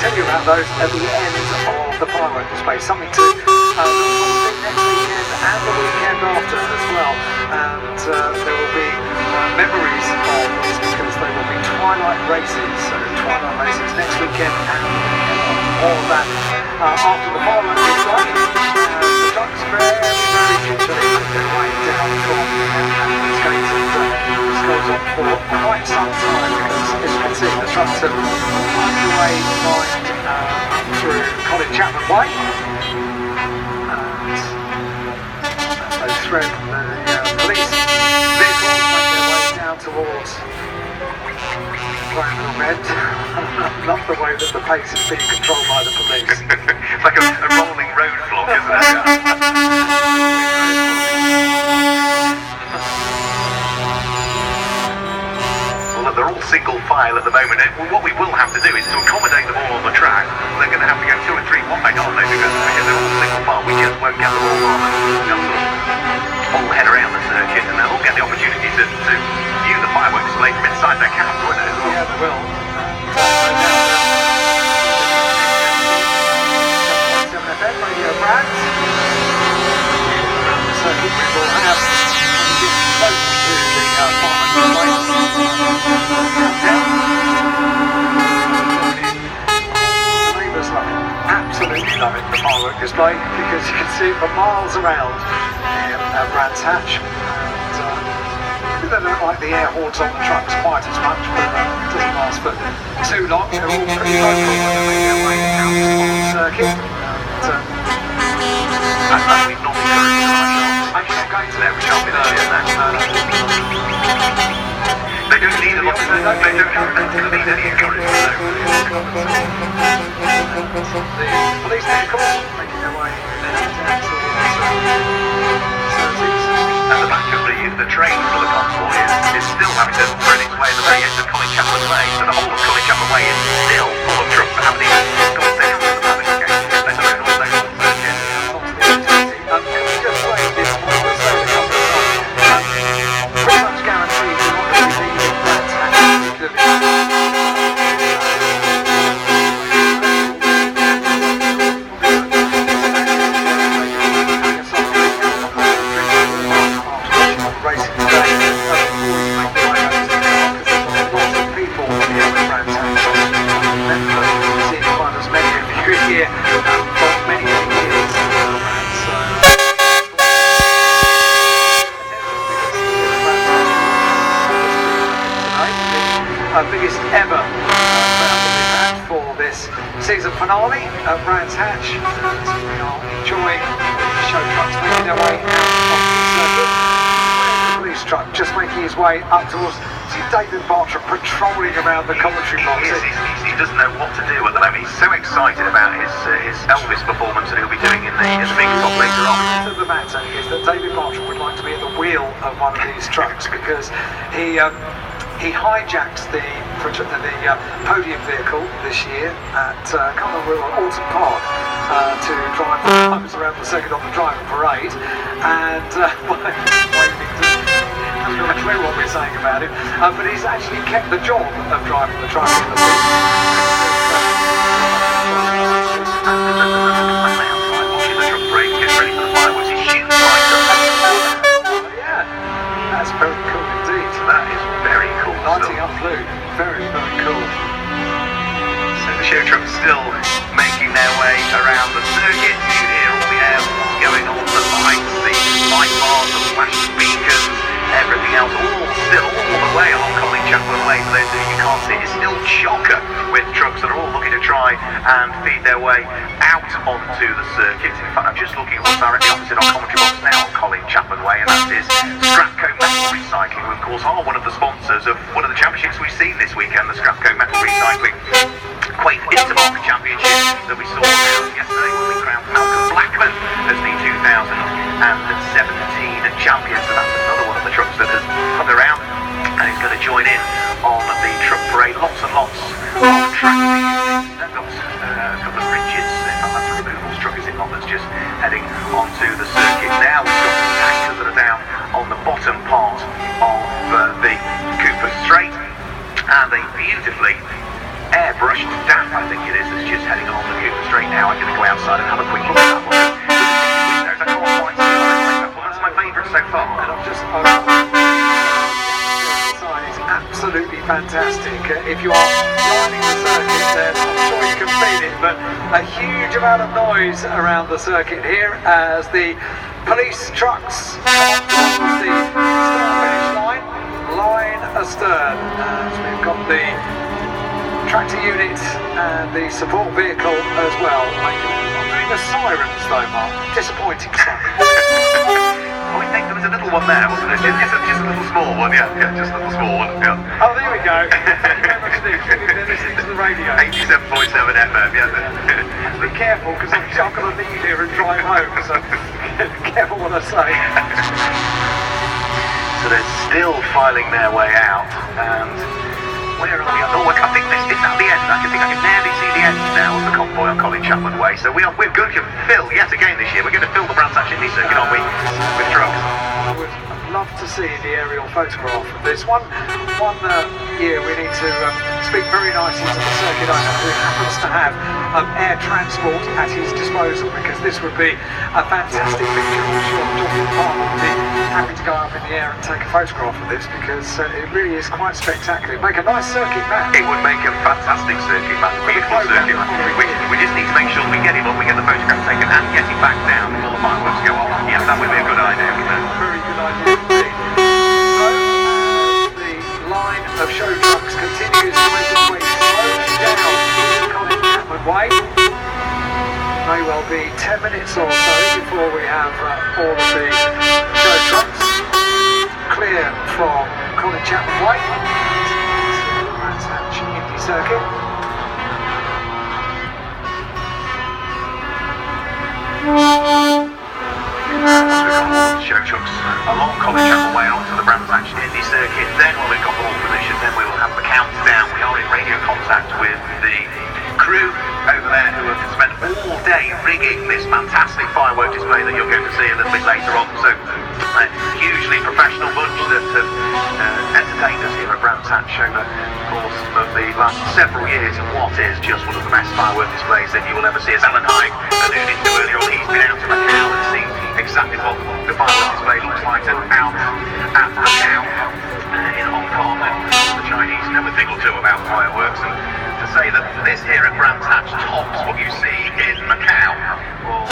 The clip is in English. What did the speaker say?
tell you about those at the end of the firework display. Something to look forward to next weekend and the weekend after as well. And there will be memories of this because there will be twilight races. So twilight races next weekend and the weekend after. All of that after the firework display. The trucks very gingerly make their way down from Admiral's Gate, and this goes on for quite some time because, as you can see, the trucks have worked their way through Colin Chapman Way, and as they thread the police vehicles make their way down towards Granville Bend. I love the way that the pace is being controlled by the police. It's like a rolling roadblock, isn't it? Well, they're all single file at the moment. What we will have to do is to accommodate them all on the track. They're going to have to go 2 and 3 wide, aren't they? Because they're all single file. We just won't get them all on and all head around the circuit, and they'll all get the opportunity to view the fireworks display from inside their cabs, won't they? Yeah, they will. Radio Brands. Around the circuit, we will have close to the fireworks countdown. The neighbours love it, absolutely love it, the firework display, because you can see it for miles around the Brands Hatch. And they don't like the air horns on the trucks quite as much, but it doesn't last for too long. They're all pretty vocal when they make their way out on the circuit. And we've not encouraged them ourselves. I'm not going to there, we shan't be there yet now. They don't need a lot of they don't need any encouragement though. The police vehicles making their way down towards At the back of the train for the convoy is still having to thread its way at the very end of Colin Chapman Way. So the whole of Colin Chapman Way is still full of trucks that haven't even gone down to the public gate. Let alone all those on the circuit. Can we just play this one or so a couple of times? Pretty much guaranteed you're not going to be leaving Brands Hatch particularly. Biggest ever crowd that we've had for this season finale at Brands Hatch. So we are enjoying the show trucks making their way out onto the circuit. The police truck just making his way up towards David Bartram patrolling around the commentary box. He doesn't know what to do at the moment. He's so excited about his Elvis performance that he'll be doing in the big top later on. The matter is that David Bartram would like to be at the wheel of one of these trucks because he hijacked the podium vehicle this year at Alton Park to drive the drivers around the circuit on the driving parade, and hasn't got a clue what we're saying about him, but he's actually kept the job of driving the truck in the pit. Watching the truck parade get ready for the fireworks, his shoes lined up. Yeah, that's very cool indeed. That is very cool. Lighting up blue, very, very cool. So the show truck's still making their way around the circuit. You can hear all the air horns going on, the lights, the light bars, the flashing beacons, everything else, all the way along Colin Chapman Way. For those of you who can't see, it's still chocker with trucks that are all looking to try and feed their way out onto the circuit. In fact, I'm just looking at what's directly opposite our commentary box now on Colin Chapman Way, and that is Strapco Metal Recycling, who of course are one of the sponsors of one of the championships we've seen this weekend, the Strapco Metal Recycling Quake Intermarket Championship that we saw yesterday when we crowned Malcolm Blackman as the 2017 champion. So that's another one of the trucks that has come around and is going to join in on the truck parade. Lots and lots of tracks to use. They've got a couple of bridges. In fact, that's a removals truck, is it not, that's just heading onto the circuit now. We've got some tankers that are down on the bottom part of the Cooper Straight, and they beautifully airbrushed damp, I think it is, that's just heading along the Cooper Straight now. I'm going to go outside and have a quick look at that one. I can't quite see that one. That's my favourite so far. And I'm just sign is absolutely fantastic. If you are lining the circuit, then I'm sure you can feel it, but a huge amount of noise around the circuit here as the police trucks come on the start-finish line astern. As we've got the tractor unit and the support vehicle as well. I'm doing the sirens though, Mark. Disappointing siren. I think there was a little one there, wasn't there? Just a little small one, yeah, just a little small one, yeah. Oh, there we go. Thank you very much indeed. They're listening to the radio. 87.7 FM, yeah. Be careful, because I'm going to leave here and drive home, so careful what I say. So they're still filing their way out, and where are we? Oh, I think this is at the end. I think I can nearly see the end now of the convoy on Colin Chapman Way. So we're going to fill, yet again this year, we're going to fill the Brands Hatch Indy Circuit, aren't we, with trucks? I would love to see the aerial photograph of this. One year we need to speak very nicely to the circuit owner who happens to have air transport at his disposal, because this would be a fantastic picture. I'm sure John Park would be happy to go up in the air and take a photograph of this, because it really is quite spectacular. Make a nice circuit map. It would make a fantastic circuit map, beautiful circuit map. We just need to make sure we get him up, we get the photograph taken and get him back down before the fireworks go off. Yeah, that would be a good idea, wouldn't it? Very good idea indeed. So, the line of show trucks continues to make its way slowly down Colin Chapman Way. May well be 10 minutes or so before we have all of the show trucks clear from Colin Chapman Way. Brands Hatch Indy Circuit. Show trucks along Colin Chapman Way onto the Brands Hatch Indy Circuit. Then when we've got all permission, then we will have the countdown. We are in radio contact with the crew over there who have spent all day rigging this fantastic firework display that you're going to see a little bit later on. So a hugely professional bunch that have entertained us here at Brands Hatch over the course of the last several years, and what is just one of the best firework displays that you will ever see. As Alan Hyde alluded to earlier on, he's been out to Macau and seen exactly what the firework display looks like out at Macau in Hong Kong, and the Chinese know a thing or two about fireworks, and to say that this here at Brands Hatch tops what you see in Macau, well,